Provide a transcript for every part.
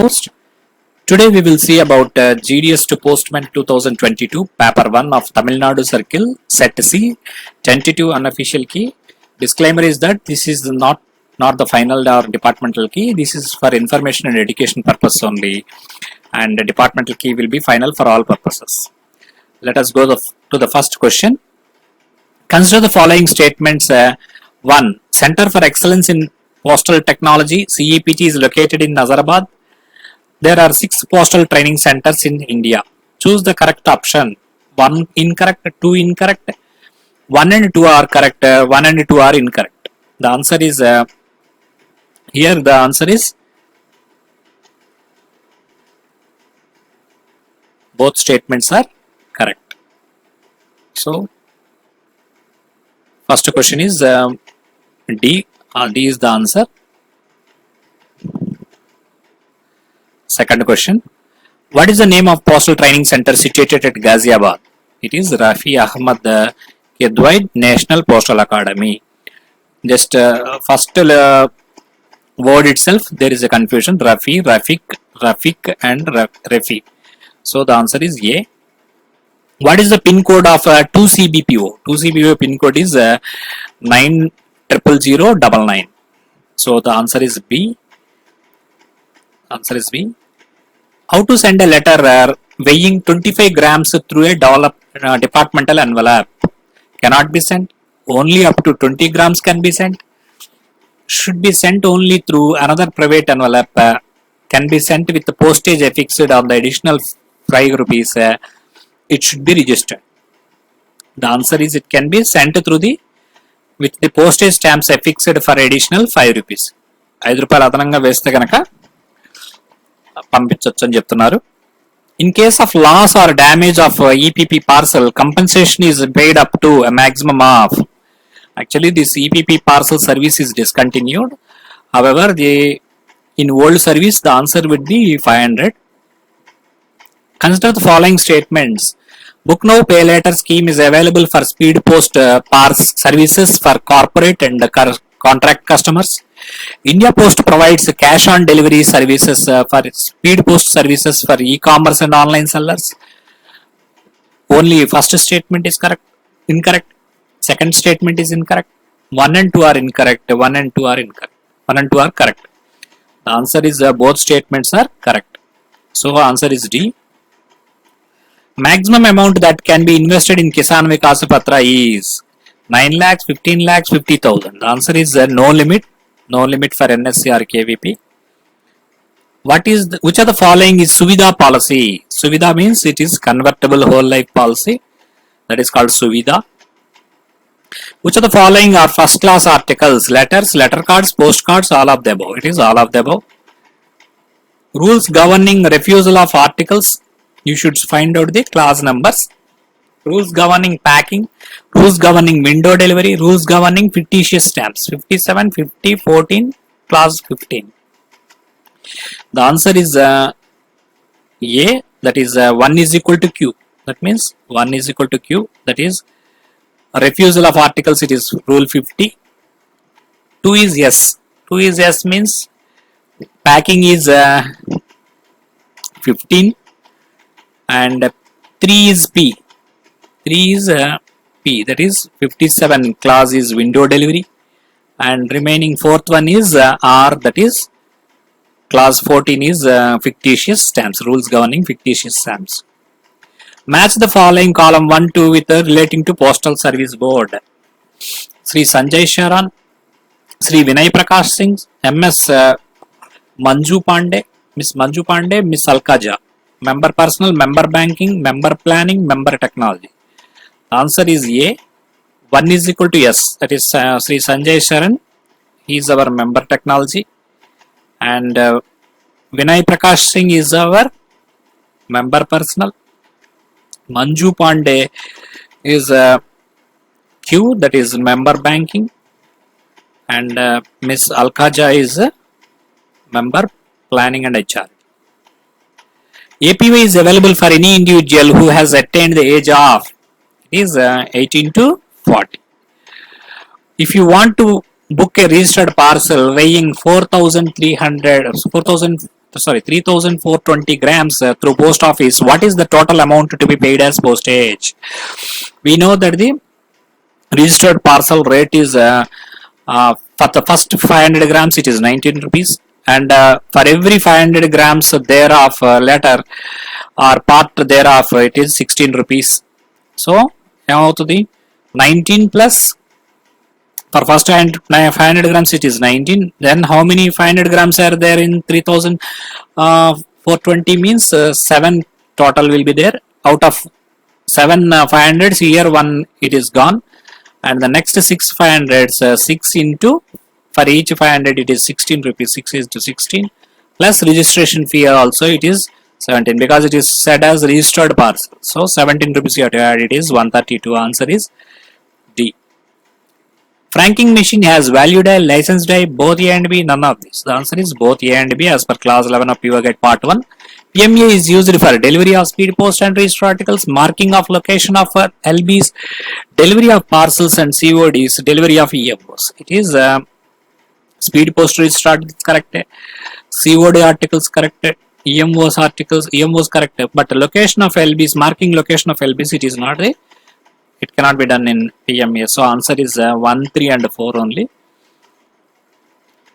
Post. Today we will see about GDS to Postman 2022 Paper 1 of Tamil Nadu Circle Set C tentative unofficial key. Disclaimer is that this is not the final or departmental key. This is for information and education purpose only, and the departmental key will be final for all purposes. Let us go to the first question. Consider the following statements. 1. Center for Excellence in Postal Technology CEPT is located in Nazarabad. There are 6 postal training centers in India. Choose the correct option. 1 incorrect, 2 incorrect, 1 and 2 are correct, 1 and 2 are incorrect. The answer is here the answer is both statements are correct. So first question is D. D is the answer. Second question. What is the name of postal training center situated at Ghaziabad? It is Rafi Ahmad Kedwaid National Postal Academy. Just first word itself there is a confusion. Rafi, Rafiq and Rafi. So the answer is A. What is the pin code of 2CBPO? 2CBPO pin code is 900099. So the answer is B. Answer is B. How to send a letter weighing 25 grams through a departmental envelope? Cannot be sent. Only up to 20 grams can be sent. Should be sent only through another private envelope. Can be sent with the postage affixed on the additional 5 rupees. It should be registered. The answer is it can be sent through with the postage stamps affixed for additional 5 rupees. 5 రూపాయలు అదనంగా వేస్తే కనుక పంపించవచ్చు అని చెప్తున్నారు. In case of loss or damage of EPP parcel, compensation is paid up to a maximum of. Actually, this EPP parcel service is discontinued. However, in old service, the answer would be 500. Consider the following statements. Book Now Pay Later scheme is available for speed post services for corporate and contract customers. India Post provides cash on delivery services for speed post services for e-commerce and online sellers. Only first statement is incorrect. Second statement is incorrect. 1 and 2 are incorrect. 1 and 2 are incorrect. 1 and 2 are correct. The answer is both statements are correct. So answer is D. Maximum amount that can be invested in Kisan Vikas Patra is 9 lakhs, 15 lakhs, 50,000. The answer is no limit. No limit for NSC or KVP. Which of the following is Suvidha policy? Suvidha means it is convertible whole life policy. That is called Suvidha. Which of the following are first class articles? Letters, letter cards, postcards, all of the above. It is all of the above. Rules governing refusal of articles. You should find out the clause numbers. Rules governing packing, rules governing window delivery, rules governing fictitious stamps. 57, 50, 14, clause 15. The answer is A, that is 1 is equal to Q. That means 1 is equal to Q. That is refusal of articles, it is rule 50. 2 is yes. 2 is yes means packing is 15 and 3 is P. 3 is P, that is 57 clause is window delivery, and remaining fourth one is R, that is clause 14 is fictitious stamps, rules governing fictitious stamps. Match the following column 1, 2 with relating to Postal Service Board. Sri Sanjay Sharan, Sri Vinay Prakash Singh, MS Manju Pandey, Miss Manju Pandey, Miss Alkaja. Member Personal, Member Banking, Member Planning, Member Technology. Answer is A. 1 is equal to yes. That is Sri Sanjay Sharan. He is our Member Technology. And Vinay Prakash Singh is our Member Personal. Manju Pandey is Q, that is Member Banking. And Miss Alkaja is Member Planning and HR. APY is available for any individual who has attained the age of is 18 to 40. If you want to book a registered parcel weighing 4,300 sorry, 3,420 grams through post office, what is the total amount to be paid as postage? We know that the registered parcel rate is for the first 500 grams it is 19 rupees, and for every 500 grams thereof letter or part thereof it is 16 rupees. So the 19 plus, for first 500 grams it is 19, then how many 500 grams are there in 3,420 means 7 total will be there. Out of 7 500s, here 1 it is gone, and the next 6 500s 6 into, for each 500 it is 16 rupees, 6 is to 16 plus registration fee also it is 17, because it is said as registered parcel, so 17 rupees you have to add, it is 132. Answer is D. Franking machine has value die, license die, both A and B, none of this. The answer is both A and B as per clause 11 of PO Guide part 1. PMA is used for delivery of speed post and register articles, marking of location of LBs, delivery of parcels and CODs, delivery of EMOs. It is speed post register articles correct, COD articles correct, EMOs correct, but location of LBs, marking location of LBs, it is not there. It cannot be done in PMA. So answer is 1, 3 and 4 only.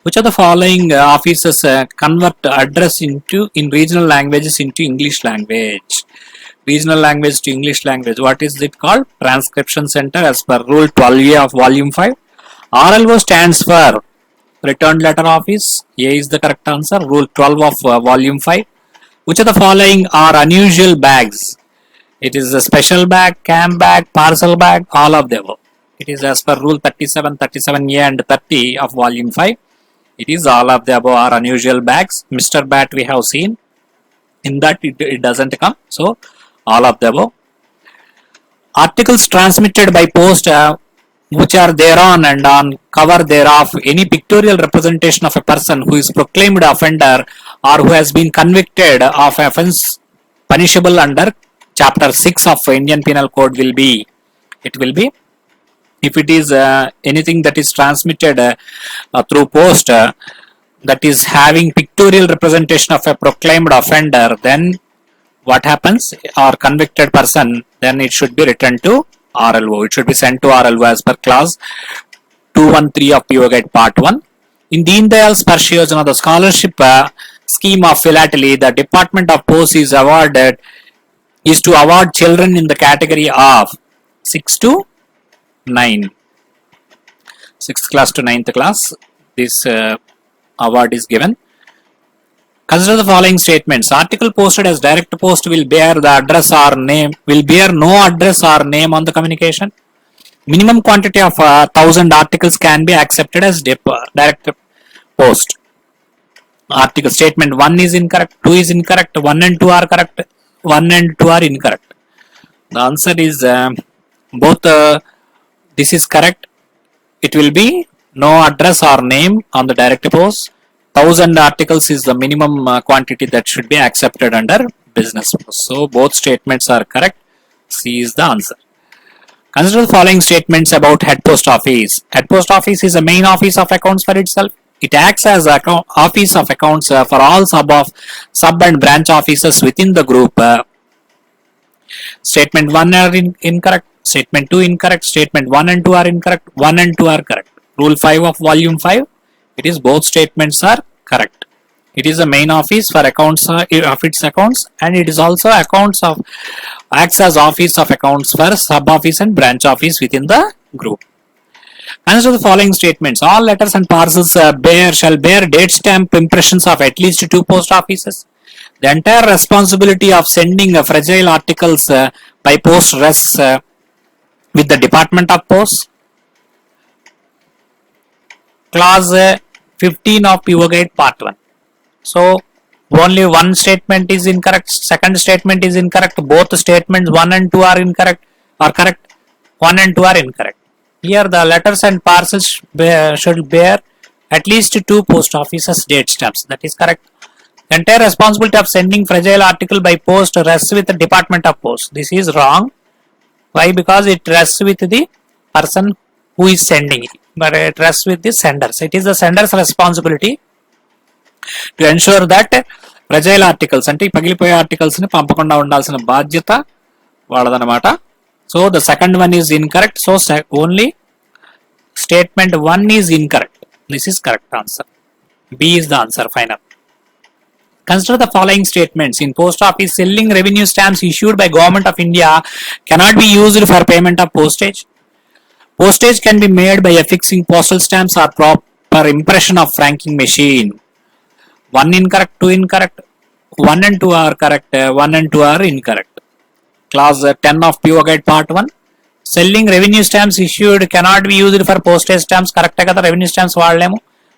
Which of the following offices convert address in regional languages into English language? Regional language to English language. What is it called? Transcription Center as per Rule 12A of Volume 5. RLO stands for Returned Letter Office. A is the correct answer. Rule 12 of Volume 5. Which of the following are unusual bags? It is a special bag, cam bag, parcel bag, all of the above. It is as per Rule 37, 37A and 30 of Volume 5. It is all of the above are unusual bags. Mr. Bat we have seen. In that it doesn't come. So all of the above. Articles transmitted by post which are thereon and on cover thereof any pictorial representation of a person who is proclaimed offender or who has been convicted of offence punishable under Chapter 6 of Indian Penal Code will be, it will be, if it is anything that is transmitted through post that is having pictorial representation of a proclaimed offender, then what happens, or convicted person, then it should be returned to RLO. It should be sent to RLO as per clause 213 of PO Guide part 1. In Deen Dayal Sparsh Yojana, the scholarship scheme of philately, the Department of Post is to award children in the category of 6 to 9, 6th class to 9th class. This award is given. Consider the following statements. Article posted as direct post will bear the address or name, will bear no address or name on the communication. Minimum quantity of 1000 articles can be accepted as direct post. Article statement 1 is incorrect, 2 is incorrect, 1 and 2 are correct, 1 and 2 are incorrect. The answer is both this is correct. It will be no address or name on the direct post. 1000 articles is the minimum quantity that should be accepted under business post. So both statements are correct. C is the answer. Consider the following statements about head post office. Head post office is a main office of accounts for itself. It acts as an office of accounts for all sub and branch offices within the group. Statement 1 are incorrect. Statement 2 incorrect. Statement 1 and 2 are incorrect. 1 and 2 are correct. Rule 5 of Volume 5. It is both statements are correct. It is a main office for accounts of its accounts, and it is also acts as office of accounts for sub office and branch office within the group. Answer the following statements. All letters and parcels shall bear date stamp impressions of at least 2 post offices. The entire responsibility of sending fragile articles by post rests with the Department of Post. Clause 15 of PO Guide Part 1. So only one statement is incorrect, second statement is incorrect, both statements 1 and 2 are incorrect or correct, 1 and 2 are incorrect. Here the letters and parcels should bear at least 2 post offices date stamps. That is correct. The entire responsibility of sending fragile article by post rests with the Department of Post. This is wrong. Why? Because it rests with the person who is sending it, but it rests with the senders. It is the sender's responsibility to ensure that fragile articles అంటే పగిలిపోయే articles ని పంపకుండా ఉండాల్సిన బాధ్యత వాళ్ళదన్నమాట. So the second one is incorrect. So only statement 1 is incorrect. This is correct answer. B is the answer final. Consider the following statements. In post office, selling revenue stamps issued by Government of India cannot be used for payment of postage. Postage can be made by affixing postal stamps or proper impression of franking machine. 1 incorrect, 2 incorrect, 1 and 2 are correct, 1 and 2 are incorrect. Clause 10 of PO Guide Part 1. Selling revenue stamps issued cannot be used for postage stamps. Correct kada revenue stamps vaadlemu.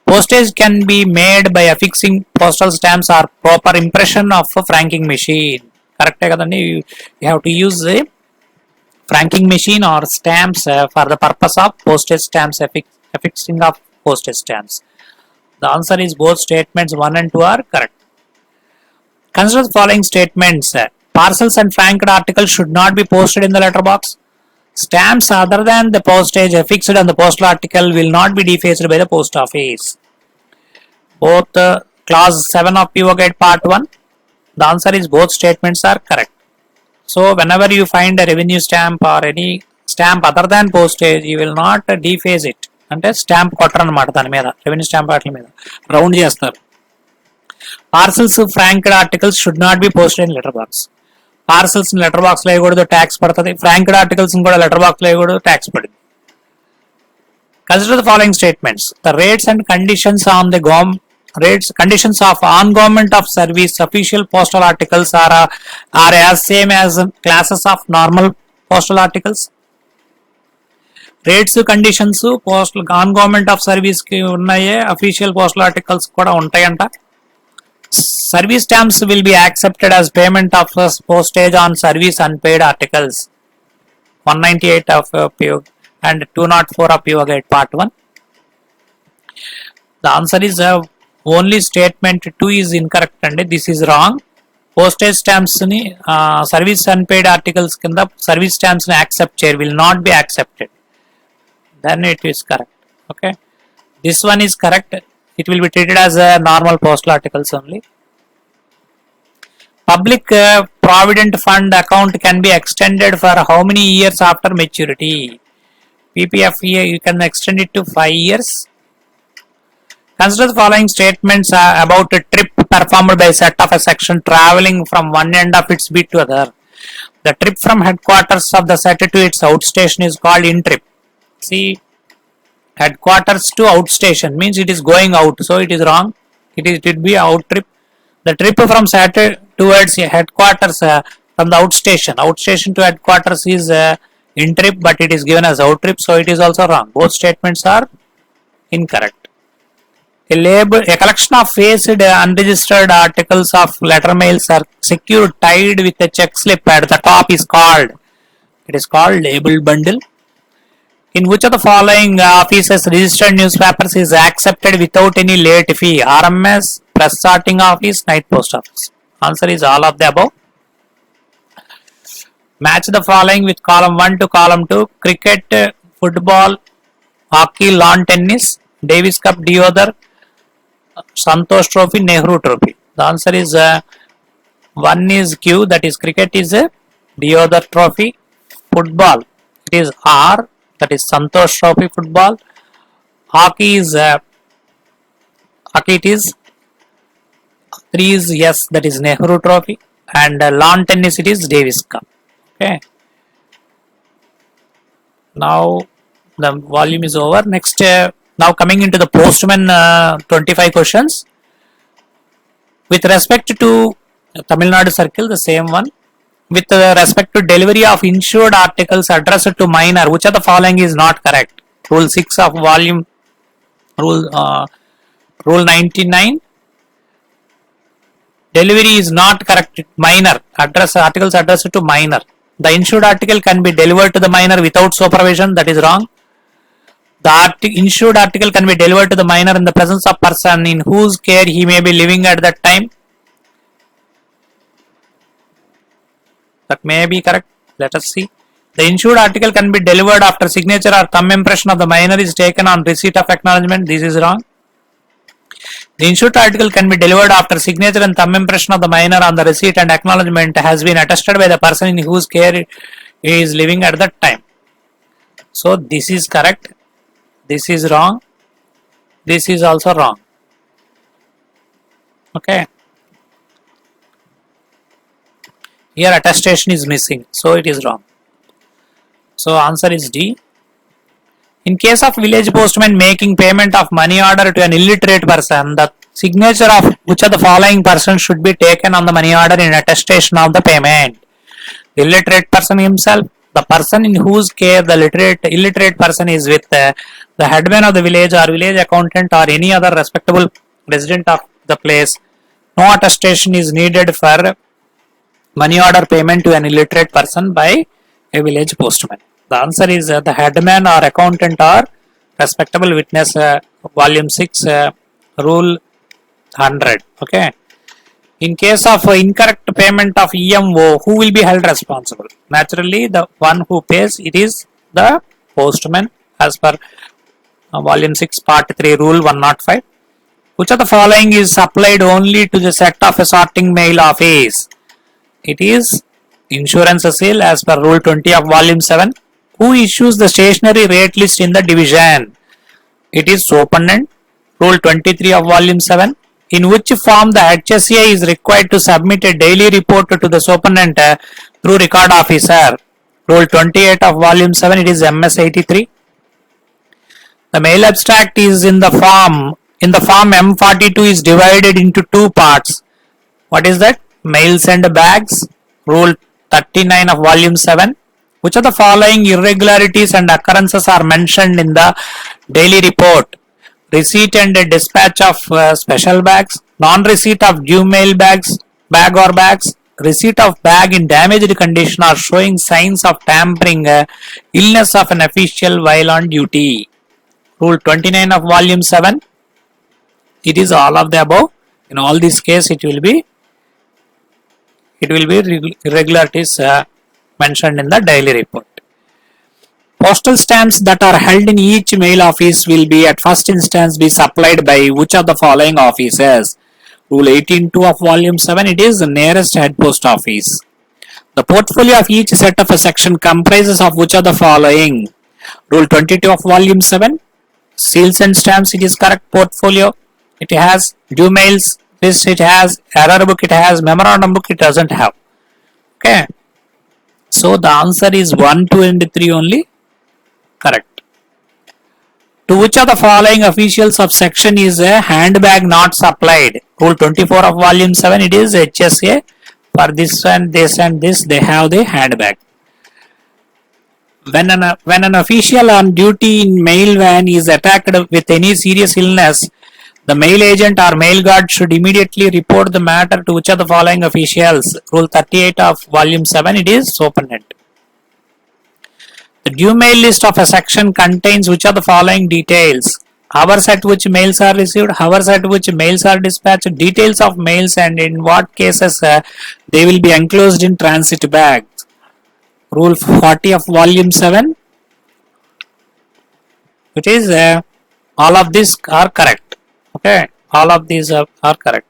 Postage can be made by affixing postal stamps or proper impression of a franking machine. Correct kadandi. You have to use a franking machine or stamps for the purpose of postage stamps, affixing of postage stamps. The answer is both statements 1 and 2 are correct. Consider the following statements. Parcels and franked articles should not be posted in the letterbox. Stamps other than the postage affixed on the postal article will not be defaced by the post office. Both clause 7 of PO Guide Part 1. The answer is both statements are correct. So whenever you find a revenue stamp or any stamp other than postage, you will not deface it. అంటే stamp కొట్టరు అనమాట దాని మీద, revenue stamp వాటి మీద round చేస్తారు. Parcels franked articles should not be posted in letter box. Parcels letter box లో వేయకూడదు, ట్యాక్స్ పడుతుంది. ఫ్రాంక్డ్ ఆర్టికల్స్ కూడా లెటర్ బాక్స్ లో వేయకూడదు, ట్యాక్స్ పడుతుంది. Consider the following statements. The rates and conditions on the conditions of on government of service official postal articles are as same as classes of normal postal articles. Rates conditions postal on government of service ki unnaye, official postal articles kuda untayanta. Service stamps will be accepted as payment of postage on service unpaid articles. 198 of PO and 204 of PO Guide Part 1. The answer is only statement 2 is incorrect and this is wrong. Postage stamps ni service unpaid articles kinda service stamps ni accept chair will not be accepted. Then it is correct. Okay, this one is correct. It will be treated as a normal postal articles only. Public provident fund account can be extended for how many years after maturity? PPFE you can extend it to 5 years. Consider the following statements about a trip performed by a set of a section traveling from one end of its beat to other. The trip from headquarters of the set to its outstation is called in trip. See, headquarters to outstation means it is going out, so it is wrong. It would be out trip. The trip from set towards headquarters from the outstation to headquarters is in trip, but it is given as out trip, so it is also wrong. Both statements are incorrect. A collection of faced unregistered articles of letter mails are secured tied with a check slip at the top is called. It is called labeled bundle. In which of the following offices registered newspapers is accepted without any late fee? RMS, press sorting office, night post office. Answer is all of the above. Match the following with column 1 to column 2. Cricket, football, hockey, lawn tennis, Davis Cup, Deodhar, Santosh Trophy, Nehru Trophy. The answer is 1 is Q, that is cricket is Deodhar Trophy. Football, it is R, that is Santosh Trophy football. Hockey is hockey, it is 3 is yes, that is Nehru Trophy. And lawn tennis, it is Davis Cup. Okay. Now the volume is over. Next, now coming into the Postman 25 questions. With respect to Tamil Nadu Circle, the same one. With respect to delivery of insured articles addressed to minor, which of the following is not correct? Rule 6 of volume, rule 99. Delivery is not correct. Minor articles addressed to minor. The insured article can be delivered to the minor without supervision. That is wrong. The insured article can be delivered to the minor in the presence of person in whose care he may be living at that time. That may be correct. Let us see. The insured article can be delivered after signature or thumb impression of the minor is taken on receipt of acknowledgement. This is wrong. The insured article can be delivered after signature and thumb impression of the minor on the receipt, and acknowledgement has been attested by the person in whose care he is living at that time. So this is correct, this is wrong, this is also wrong. Okay. Here attestation is missing, so it is wrong. So answer is D. In case of village postman making payment of money order to an illiterate person, the signature of which of the following persons should be taken on the money order in attestation of the payment? The illiterate person himself, the person in whose care the illiterate person is with, the headman of the village or village accountant or any other respectable resident of the place. No attestation is needed for money order payment to an illiterate person by a village postman. The answer is the headman or accountant or respectable witness, volume 6, rule 100. Okay. In case of incorrect payment of EMO, who will be held responsible? Naturally, the one who pays, it is the postman as per volume 6, part 3, rule 105. Which of the following is supplied only to the set of a sorting mail office? It is insurance seal as per rule 20 of volume 7. Who issues the stationery rate list in the division? It is superintendent, rule 23 of volume 7. In which form the HSA is required to submit a daily report to the superintendent through record officer? Rule 28 of volume 7, it is MS 83. The mail abstract is in the form M42 is divided into two parts. What is that? Mails and bags, rule 39 of volume 7. Which of the following irregularities and occurrences are mentioned in the daily report? Receipt and dispatch of special bags, non-receipt of due mail bag or bags, receipt of bag in damaged condition or showing signs of tampering, illness of an official while on duty. Rule 29 of volume 7. It is all of the above. In all these cases, it will be irregularities mentioned in the daily report. Postal stamps that are held in each mail office will be at first instance be supplied by which of the following offices? Rule 18.2 of volume 7, it is the nearest head post office. The portfolio of each set of a section comprises of which of the following? Rule 22 of volume 7, seals and stamps, it is correct portfolio. It has due mails, this it has, error book it has, memorandum book it doesn't have. Okay. So the answer is 1, 2 and 3 only correct. To which of the following officials of section is a handbag not supplied? Rule 24 of volume 7, it is HSA. For this and this and this, they have the handbag. When an official on duty in mail van is attacked with any serious illness, the mail agent or mail guard should immediately report the matter to which of the following officials? Rule 38 of volume 7, it is superintendent. The due mail list of a section contains which of the following details? Hours at which mails are received, hours at which mails are dispatched, details of mails, and in what cases they will be enclosed in transit bags. Rule 40 of volume 7, it is all of these are correct. Okay, all of these are correct.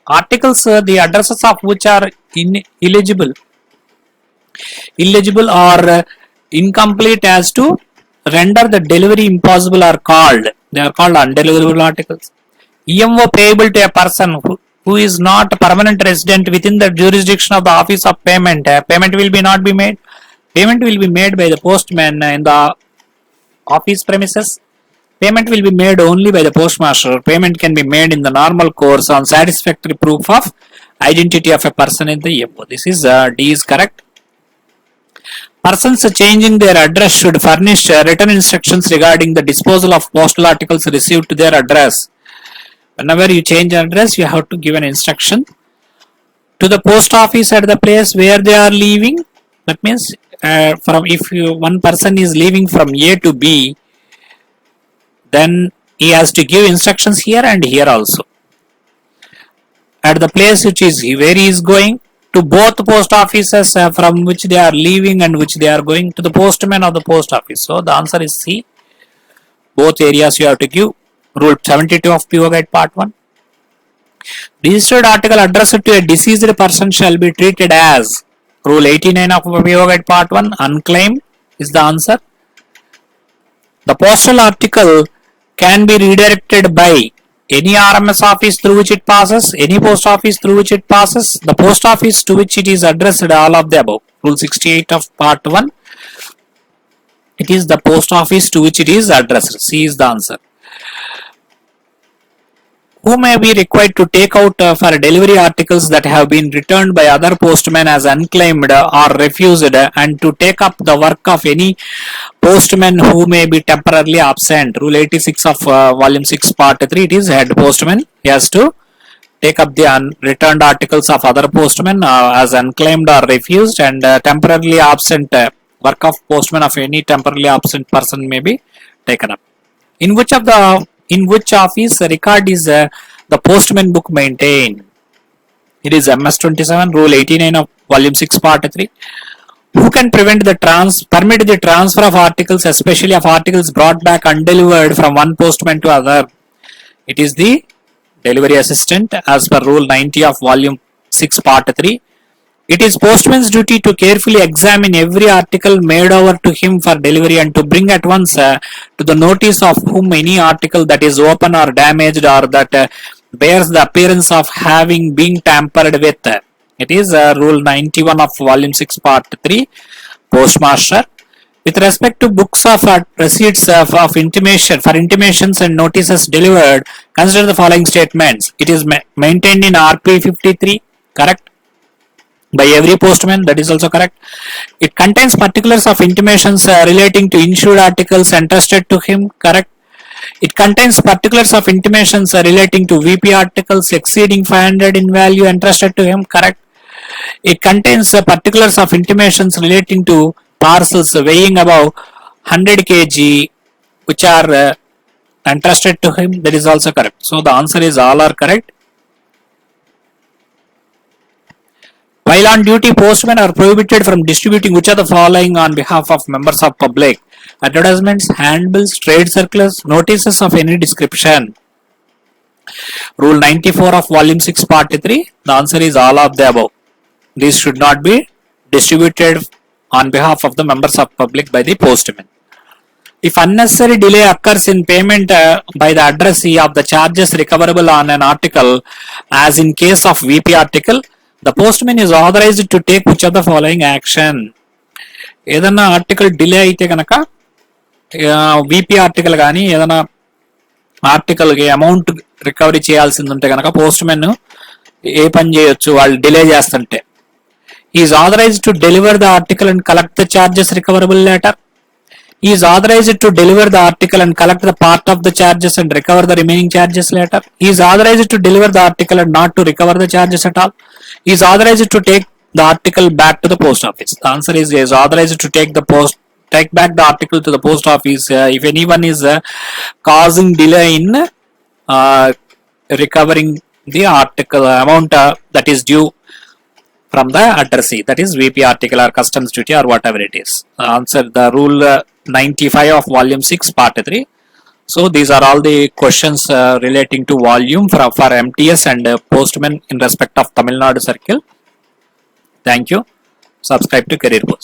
Articles, the addresses of which are illegible or incomplete as to render the delivery impossible are called. They are called undeliverable articles. EMO payable to a person who is not a permanent resident within the jurisdiction of the office of payment. Payment will not be made. Payment will be made by the postman in the office premises. Payment will be made only by the postmaster. Payment can be made in the normal course on satisfactory proof of identity of a person in the EMO. This is D is correct. Persons changing their address should furnish written instructions regarding the disposal of postal articles received to their address. Whenever you change address, you have to give an instruction to the post office at the place where they are leaving. That means one person is leaving from A to B, then he has to give instructions here and here also. At the place where he is going, to both post offices from which they are leaving and which they are going, to the postman of the post office. So the answer is C. Both areas you have to give. Rule 72 of PO Guide Part 1. Registered article addressed to a deceased person shall be treated as. Rule 89 of PO Guide Part 1. Unclaimed is the answer. The postal article can be redirected by any RMS office through which it passes, any post office through which it passes, the post office to which it is addressed, all of the above. Rule 68 of Part 1. It is the post office to which it is addressed. C is the answer. Who may be required to take out for delivery articles that have been returned by other postmen as unclaimed or refused, and to take up the work of any postman who may be temporarily absent. Rule 86 of Volume 6 Part 3. It is head postman. He has to take up the returned articles of other postmen as unclaimed or refused, and temporarily absent work of postman of any temporarily absent person may be taken up. In which office record is the postman book maintained? It is MS 27, Rule 89 of Volume 6 Part 3. Who can permit the transfer of articles, especially of articles brought back undelivered from one postman to other? It is the delivery assistant as per Rule 90 of Volume 6 Part 3. It is postman's duty to carefully examine every article made over to him for delivery and to bring at once to the notice of whom any article that is open or damaged or that bears the appearance of having been tampered with. It is Rule 91 of Volume 6 Part 3, Postmaster. With respect to books of receipts of intimation for intimations and notices delivered, consider the following statements. It is maintained in RP 53, correct? By every postman, that is also correct. It contains particulars of intimations relating to insured articles entrusted to him, correct. It contains particulars of intimations relating to VP articles exceeding 500 in value entrusted to him, correct. It contains particulars of intimations relating to parcels weighing above 100 kg which are entrusted to him, that is also correct. So the answer is all are correct. While on duty, postmen are prohibited from distributing which are the following on behalf of members of public? Advertisements, handbills, trade circulars, notices of any description. Rule 94 of Volume 6 Part 3. The answer is all of the above. These should not be distributed on behalf of the members of public by the postman. If unnecessary delay occurs in payment by the addressee of the charges recoverable on an article, as in case of VP article, the postman is authorized to take which of the following action? ఏదన్నా article delay అయితే కనుక VP article కానీ ఏదైనా ఆర్టికల్కి amount recovery చేయాల్సింది ఉంటే కనుక postmen ఏ పని చేయొచ్చు వాళ్ళు డిలే చేస్తుంటే? He is authorized to deliver the article and collect the charges recoverable later. He is authorized to deliver the article and collect the part of the charges and recover the remaining charges later. He is authorized to deliver the article and not to recover the charges at all. He is authorized to take the article back to the post office. The answer is he is authorized to take back the article to the post office if anyone is causing delay in recovering the article amount that is due from the addressee, that is VP article or customs duty or whatever it is. Answer the Rule 95 of Volume 6 Part 3. So these are all the questions relating to volume for MTS and postman in respect of Tamil Nadu Circle. Thank you. Subscribe to Career Post.